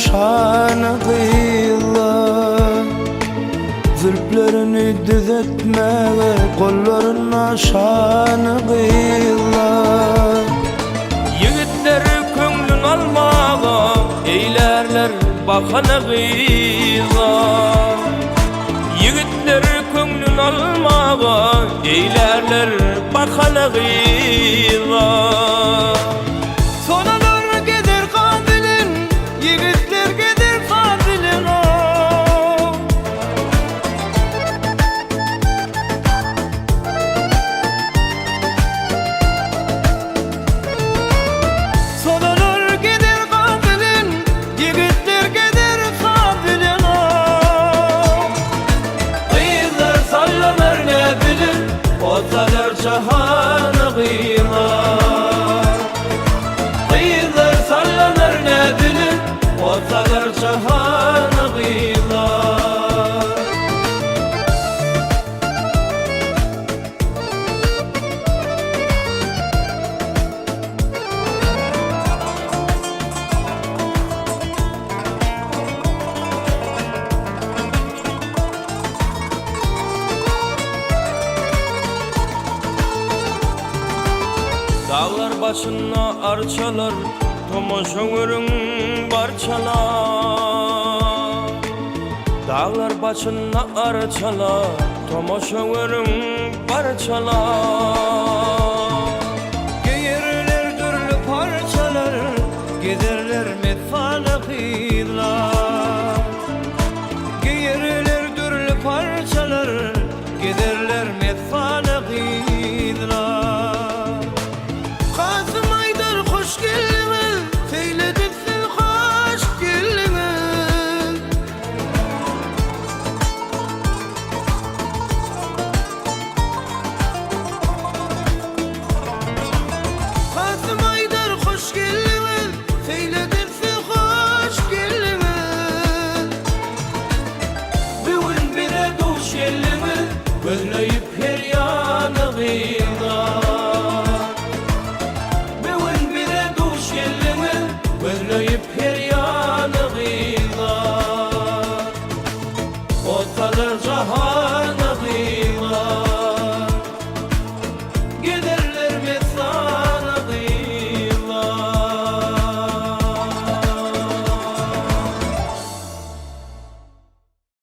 şanı kıyılar. Zülplerini düzeltmeye kollarına şanı kıyılar. Yigitler köңlün almağa eylerler bakana kıyılar. Yigitler köңlün almağa eylerler bakana kıyılar. Sonalar gider kandilin, yigitler gider kandilin o. Sonalar gider kandilin, yigitler gider kandilin o. Kıyılar sallanır ne bilir, olsalar şahanı kıyılar. Kıyılar sallanır ne bilir, olsalar şahanı kıyılar. Dağlar başına arçalar, tomoşoğurun barçalar. Dağlar başına arçalar, tomoşoğurun barçalar. Giyirler türlü parçalar, giderler metfana kıyılar.